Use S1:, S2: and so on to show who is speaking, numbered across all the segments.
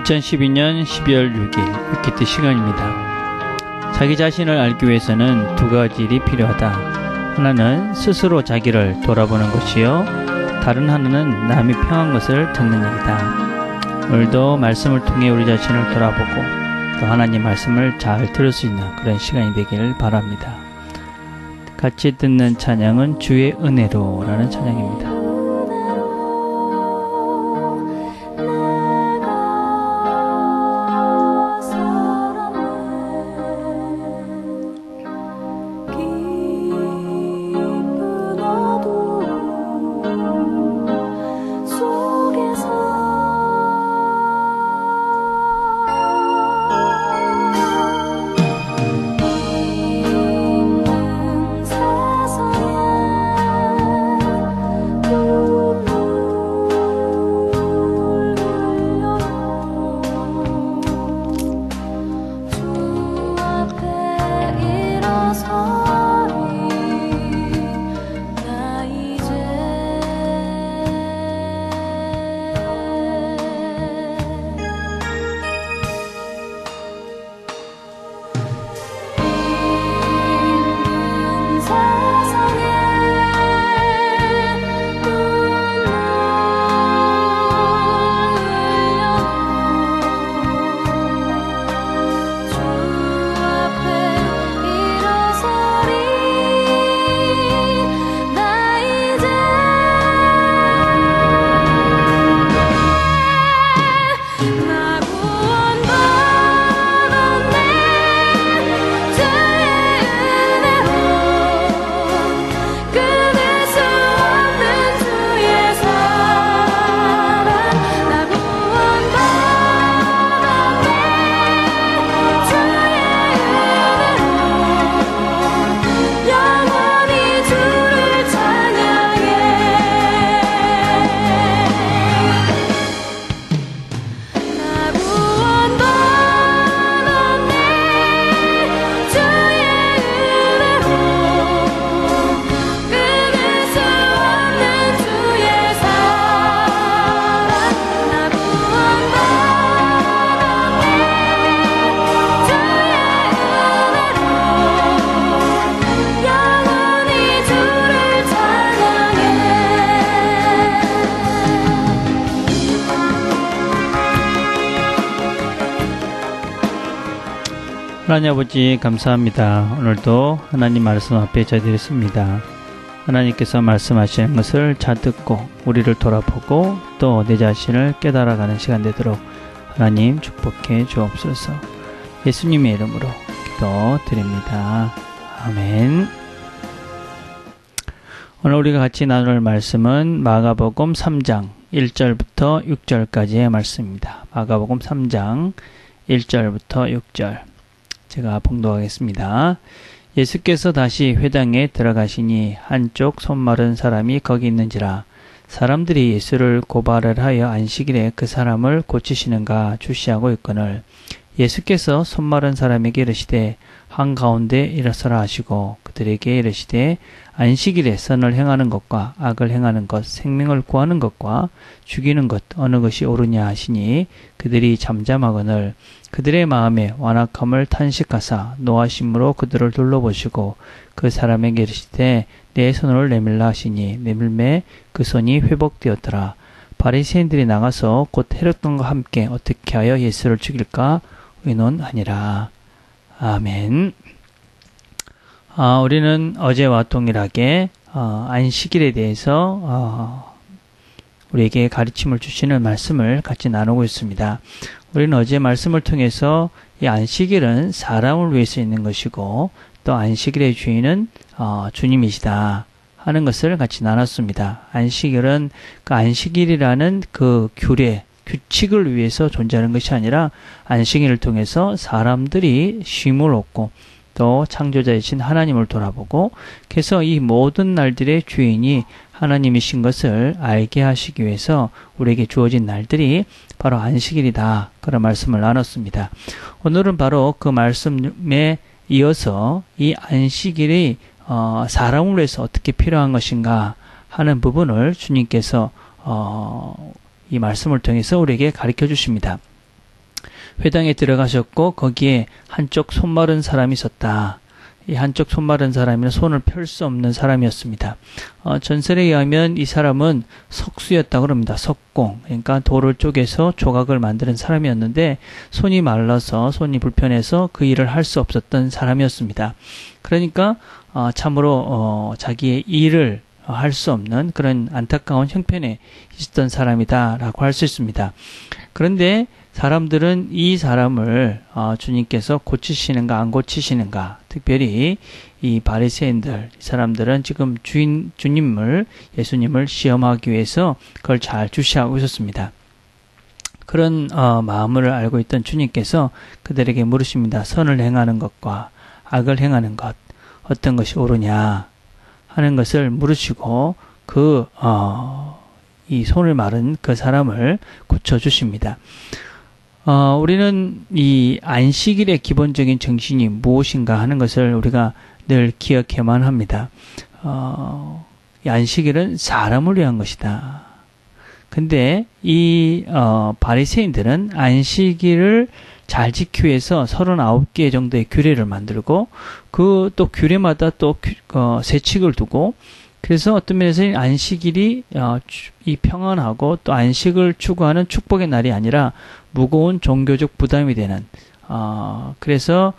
S1: 2012년 12월 6일 위키트 시간입니다. 자기 자신을 알기 위해서는 두 가지 일이 필요하다. 하나는 스스로 자기를 돌아보는 것이요, 다른 하나는 남이 평한 것을 듣는 일이다. 오늘도 말씀을 통해 우리 자신을 돌아보고 또 하나님 말씀을 잘 들을 수 있는 그런 시간이 되길 바랍니다. 같이 듣는 찬양은 주의 은혜로 라는 찬양입니다. 하나님 아버지 감사합니다. 오늘도 하나님 말씀 앞에 저희들있습니다. 하나님께서 말씀하시는 것을 잘 듣고 우리를 돌아보고 또 내 자신을 깨달아가는 시간 되도록 하나님 축복해 주옵소서. 예수님의 이름으로 기도드립니다. 아멘. 오늘 우리가 같이 나눌 말씀은 마가복음 3장 1절부터 6절까지의 말씀입니다. 마가복음 3장 1절부터 6절 제가 봉독하겠습니다. 예수께서 다시 회당에 들어가시니 한쪽 손 마른 사람이 거기 있는지라. 사람들이 예수를 고발을 하여 안식일에 그 사람을 고치시는가 주시하고 있거늘 예수께서 손 마른 사람에게 이르시되 한가운데 일어서라 하시고 그들에게 이르시되 안식일에 선을 행하는 것과 악을 행하는 것, 생명을 구하는 것과 죽이는 것 어느 것이 옳으냐 하시니 그들이 잠잠하거늘 그들의 마음에 완악함을 탄식하사 노하심으로 그들을 둘러보시고 그 사람에게 이르시되 내 손을 내밀라 하시니 내밀매 그 손이 회복되었더라. 바리새인들이 나가서 곧 헤롯과 함께 어떻게 하여 예수를 죽일까 의논하니라. 아멘. 우리는 어제와 동일하게 안식일에 대해서 우리에게 가르침을 주시는 말씀을 같이 나누고 있습니다. 우리는 어제 말씀을 통해서 이 안식일은 사람을 위해서 있는 것이고 또 안식일의 주인은 주님이시다 하는 것을 같이 나눴습니다. 안식일은 그 안식일이라는 그 규칙을 위해서 존재하는 것이 아니라 안식일을 통해서 사람들이 쉼을 얻고 또 창조자이신 하나님을 돌아보고 그래서 이 모든 날들의 주인이 하나님이신 것을 알게 하시기 위해서 우리에게 주어진 날들이 바로 안식일이다. 그런 말씀을 나눴습니다. 오늘은 바로 그 말씀에 이어서 이 안식일이 사람을 위해서 어떻게 필요한 것인가 하는 부분을 주님께서 이 말씀을 통해서 우리에게 가르쳐 주십니다. 회당에 들어가셨고 거기에 한쪽 손 마른 사람이 있었다. 이 한쪽 손 마른 사람은 손을 펼 수 없는 사람이었습니다. 전설에 의하면 이 사람은 석수였다고 합니다. 석공, 그러니까 돌을 쪼개서 조각을 만드는 사람이었는데 손이 말라서 손이 불편해서 그 일을 할 수 없었던 사람이었습니다. 그러니까 참으로 자기의 일을 할 수 없는 그런 안타까운 형편에 있었던 사람이다라고 할 수 있습니다. 그런데 사람들은 이 사람을 주님께서 고치시는가 안 고치시는가, 특별히 이 바리새인들, 이 사람들은 지금 예수님을 시험하기 위해서 그걸 잘 주시하고 있었습니다. 그런 마음을 알고 있던 주님께서 그들에게 물으십니다. 선을 행하는 것과 악을 행하는 것, 어떤 것이 옳으냐 하는 것을 물으시고 이 손을 마른 그 사람을 고쳐주십니다. 우리는 이 안식일의 기본적인 정신이 무엇인가 하는 것을 우리가 늘 기억해야만 합니다. 이 안식일은 사람을 위한 것이다. 근데 이 바리새인들은 안식일을 잘 지키기 위해서 39개 정도의 규례를 만들고 그 또 규례마다 또 세칙을 두고, 그래서 어떤 면에서 안식일이 이 평안하고 또 안식을 추구하는 축복의 날이 아니라 무거운 종교적 부담이 되는, 그래서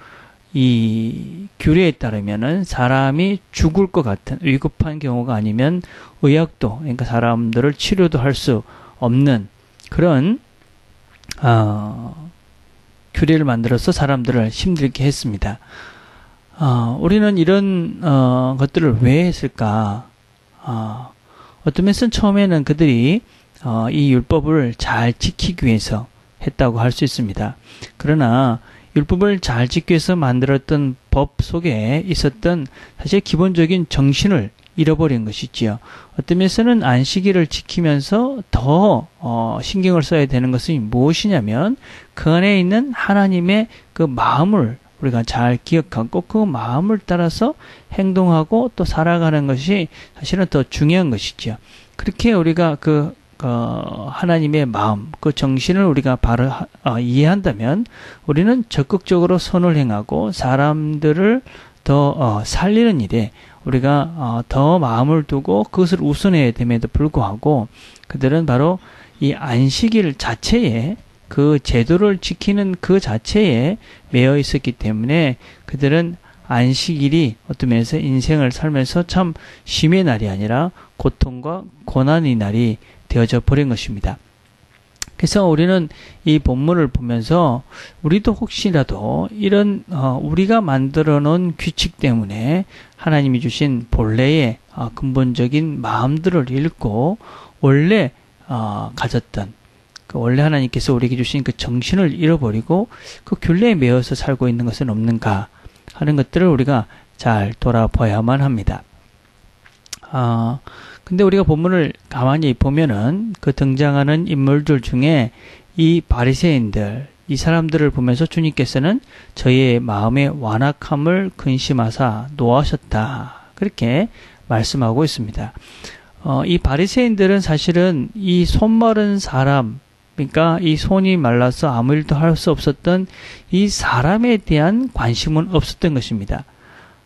S1: 이 규례에 따르면은 사람이 죽을 것 같은 위급한 경우가 아니면 의학도, 그러니까 사람들을 치료도 할 수 없는 그런 규례를 만들어서 사람들을 힘들게 했습니다. 우리는 이런 것들을 왜 했을까? 어떤 면에서는 처음에는 그들이 이 율법을 잘 지키기 위해서 했다고 할 수 있습니다. 그러나 율법을 잘 지키기 위해서 만들었던 법 속에 있었던 사실 기본적인 정신을 잃어버린 것이지요. 어떤 면에서는 안식일을 지키면서 더 신경을 써야 되는 것은 무엇이냐면 그 안에 있는 하나님의 그 마음을 우리가 잘 기억하고 그 마음을 따라서 행동하고 또 살아가는 것이 사실은 더 중요한 것이죠. 그렇게 우리가 하나님의 마음, 그 정신을 우리가 바로 이해한다면 우리는 적극적으로 선을 행하고 사람들을 더 살리는 일에 우리가 더 마음을 두고 그것을 우선해야 됨에도 불구하고 그들은 바로 이 안식일 자체에, 그 제도를 지키는 그 자체에 매여 있었기 때문에 그들은 안식일이 어떤 면에서 인생을 살면서 참 쉼의 날이 아니라 고통과 고난의 날이 되어져 버린 것입니다. 그래서 우리는 이 본문을 보면서 우리도 혹시라도 이런 우리가 만들어 놓은 규칙 때문에 하나님이 주신 본래의 근본적인 마음들을 잃고 원래 가졌던 원래 하나님께서 우리에게 주신 그 정신을 잃어버리고 그 균례에 매여서 살고 있는 것은 없는가 하는 것들을 우리가 잘 돌아봐야만 합니다. 근데 우리가 본문을 가만히 보면은 그 등장하는 인물들 중에 이 바리새인들, 이 사람들을 보면서 주님께서는 저희의 마음의 완악함을 근심하사 노하셨다, 그렇게 말씀하고 있습니다. 이 바리새인들은 사실은 이 손 마른 사람, 그러니까 이 손이 말라서 아무 일도 할 수 없었던 이 사람에 대한 관심은 없었던 것입니다.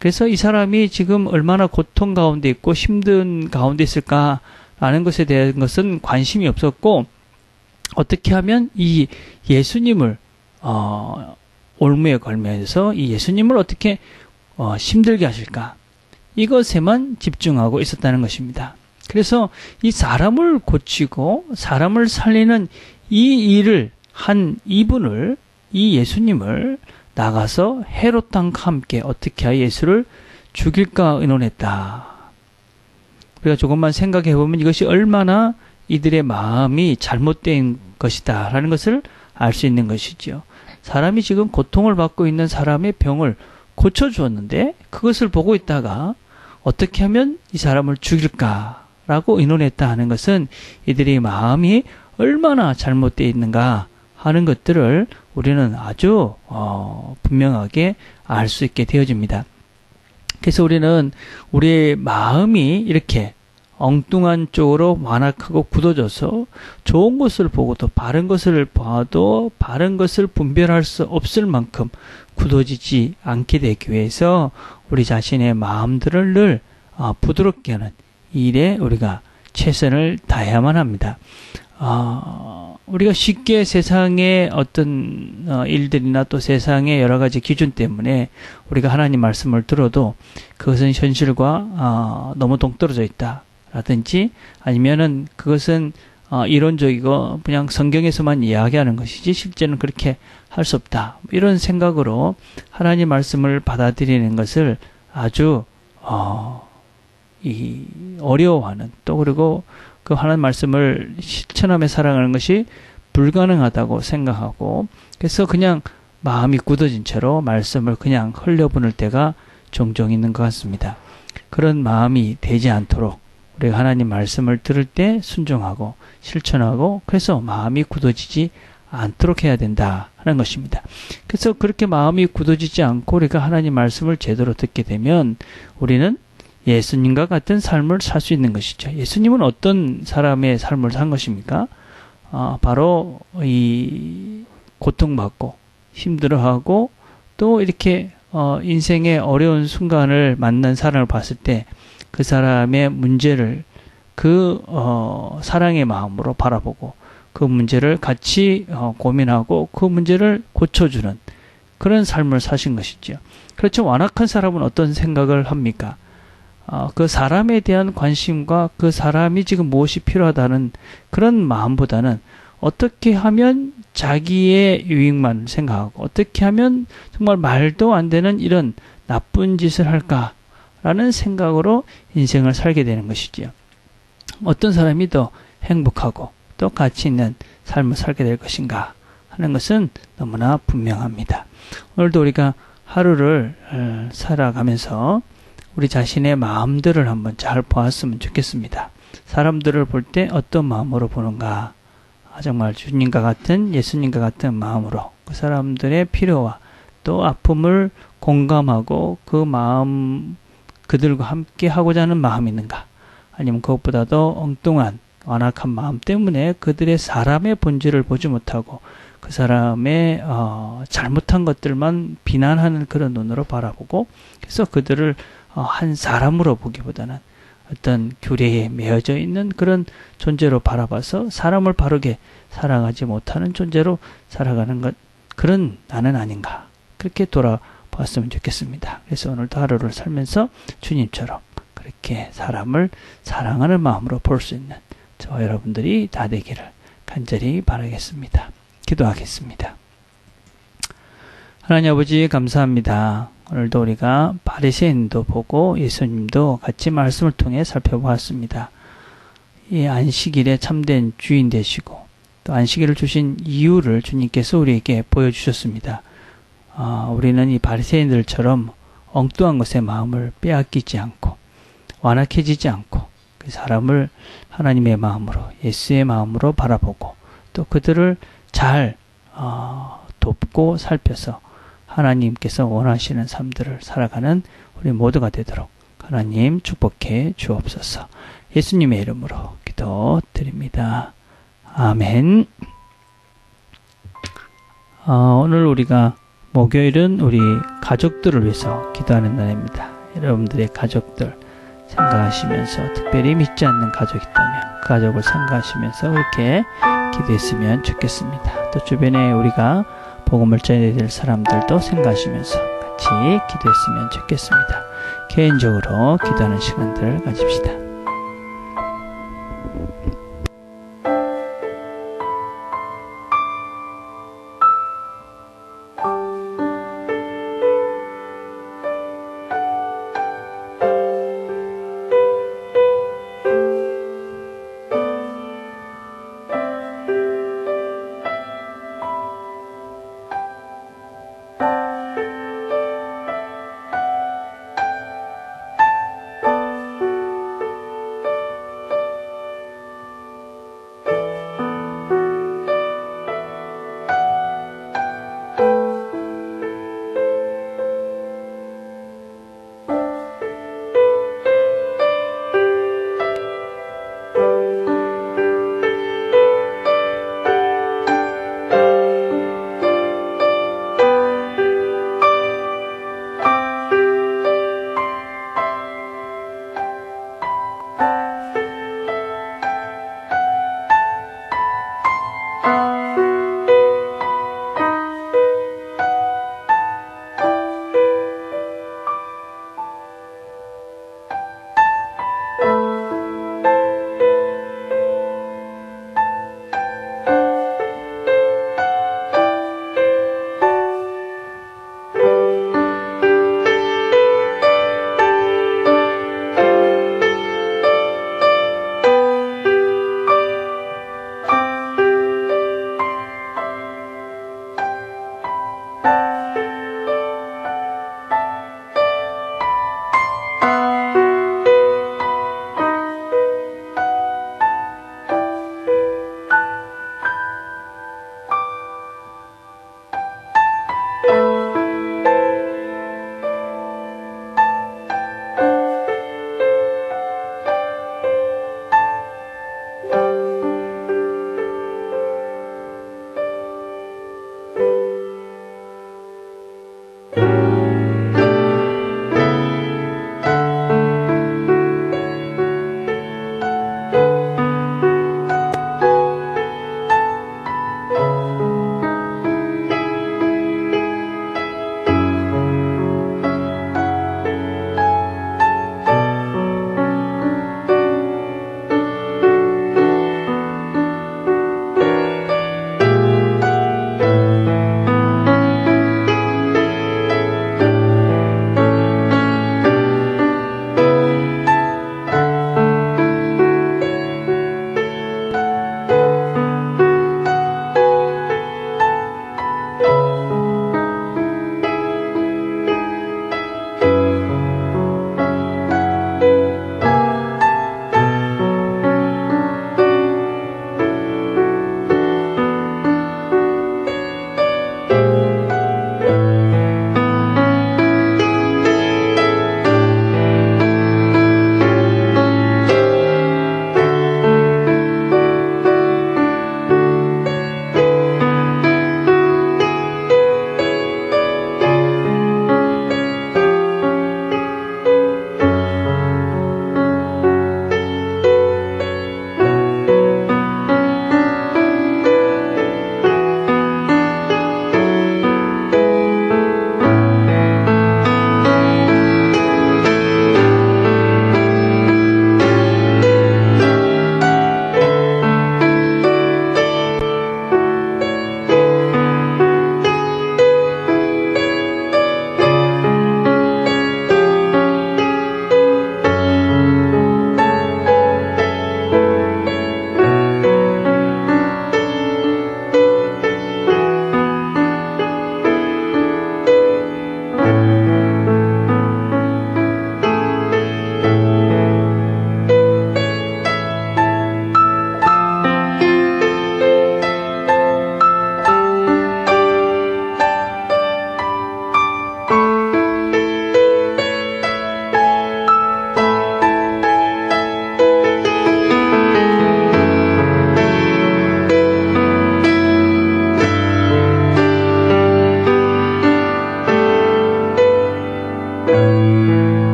S1: 그래서 이 사람이 지금 얼마나 고통 가운데 있고 힘든 가운데 있을까라는 것에 대한 것은 관심이 없었고, 어떻게 하면 이 예수님을 올무에 걸면서 이 예수님을 어떻게 힘들게 하실까, 이것에만 집중하고 있었다는 것입니다. 그래서 이 사람을 고치고 사람을 살리는 이 일을 한 이분을, 이 예수님을 나가서 헤롯 왕과 함께 어떻게 하여 예수를 죽일까 의논했다. 우리가 조금만 생각해 보면 이것이 얼마나 이들의 마음이 잘못된 것이다 라는 것을 알 수 있는 것이죠. 사람이 지금 고통을 받고 있는 사람의 병을 고쳐주었는데 그것을 보고 있다가 어떻게 하면 이 사람을 죽일까 라고 의논했다 하는 것은 이들의 마음이 얼마나 잘못되어 있는가 하는 것들을 우리는 아주 분명하게 알 수 있게 되어집니다. 그래서 우리는 우리의 마음이 이렇게 엉뚱한 쪽으로 완악하고 굳어져서 좋은 것을 보고도 바른 것을 봐도 바른 것을 분별할 수 없을 만큼 굳어지지 않게 되기 위해서 우리 자신의 마음들을 늘 부드럽게 하는 일에 우리가 최선을 다해야만 합니다. 우리가 쉽게 세상의 어떤 일들이나 또 세상의 여러 가지 기준 때문에 우리가 하나님 말씀을 들어도 그것은 현실과 너무 동떨어져 있다 라든지 아니면은 그것은 이론적이고 그냥 성경에서만 이야기하는 것이지 실제는 그렇게 할 수 없다 이런 생각으로 하나님 말씀을 받아들이는 것을 아주 어려워하는 또 그리고 그 하나님 말씀을 실천하며 살아가는 것이 불가능하다고 생각하고 그래서 그냥 마음이 굳어진 채로 말씀을 그냥 흘려보낼 때가 종종 있는 것 같습니다. 그런 마음이 되지 않도록 우리가 하나님 말씀을 들을 때 순종하고 실천하고 그래서 마음이 굳어지지 않도록 해야 된다 하는 것입니다. 그래서 그렇게 마음이 굳어지지 않고 우리가 하나님 말씀을 제대로 듣게 되면 우리는 예수님과 같은 삶을 살 수 있는 것이죠. 예수님은 어떤 사람의 삶을 산 것입니까? 바로 이 고통받고 힘들어하고 또 이렇게 인생의 어려운 순간을 만난 사람을 봤을 때 그 사람의 문제를 그 사랑의 마음으로 바라보고 그 문제를 같이 고민하고 그 문제를 고쳐주는 그런 삶을 사신 것이죠. 그렇죠. 완악한 사람은 어떤 생각을 합니까? 그 사람에 대한 관심과 그 사람이 지금 무엇이 필요하다는 그런 마음보다는 어떻게 하면 자기의 유익만 생각하고 어떻게 하면 정말 말도 안 되는 이런 나쁜 짓을 할까라는 생각으로 인생을 살게 되는 것이지요. 어떤 사람이 더 행복하고 또 가치 있는 삶을 살게 될 것인가 하는 것은 너무나 분명합니다. 오늘도 우리가 하루를 살아가면서 우리 자신의 마음들을 한번 잘 보았으면 좋겠습니다. 사람들을 볼 때 어떤 마음으로 보는가? 정말 주님과 같은 예수님과 같은 마음으로 그 사람들의 필요와 또 아픔을 공감하고 그 마음 그들과 함께 하고자 하는 마음이 있는가? 아니면 그것보다도 엉뚱한 완악한 마음 때문에 그들의 사람의 본질을 보지 못하고 그 사람의 잘못한 것들만 비난하는 그런 눈으로 바라보고 그래서 그들을 한 사람으로 보기보다는 어떤 규례에 매여져 있는 그런 존재로 바라봐서 사람을 바르게 사랑하지 못하는 존재로 살아가는 것 그런 나는 아닌가 그렇게 돌아봤으면 좋겠습니다. 그래서 오늘도 하루를 살면서 주님처럼 그렇게 사람을 사랑하는 마음으로 볼 수 있는 저와 여러분들이 다 되기를 간절히 바라겠습니다. 기도하겠습니다. 하나님 아버지 감사합니다. 오늘도 우리가 바리새인도 보고 예수님도 같이 말씀을 통해 살펴보았습니다. 이 안식일에 참된 주인 되시고 또 안식일을 주신 이유를 주님께서 우리에게 보여주셨습니다. 우리는 이 바리새인들처럼 엉뚱한 것에 마음을 빼앗기지 않고 완악해지지 않고 그 사람을 하나님의 마음으로 예수의 마음으로 바라보고 또 그들을 잘 돕고 살펴서 하나님께서 원하시는 삶들을 살아가는 우리 모두가 되도록 하나님 축복해 주옵소서. 예수님의 이름으로 기도드립니다. 아멘. 오늘 우리가 목요일은 우리 가족들을 위해서 기도하는 날입니다. 여러분들의 가족들 생각하시면서 특별히 믿지 않는 가족이 있다면 그 가족을 생각하시면서 이렇게 기도했으면 좋겠습니다. 또 주변에 우리가 복음을 전해야 될 사람들도 생각하시면서 같이 기도했으면 좋겠습니다. 개인적으로 기도하는 시간들을 가집시다.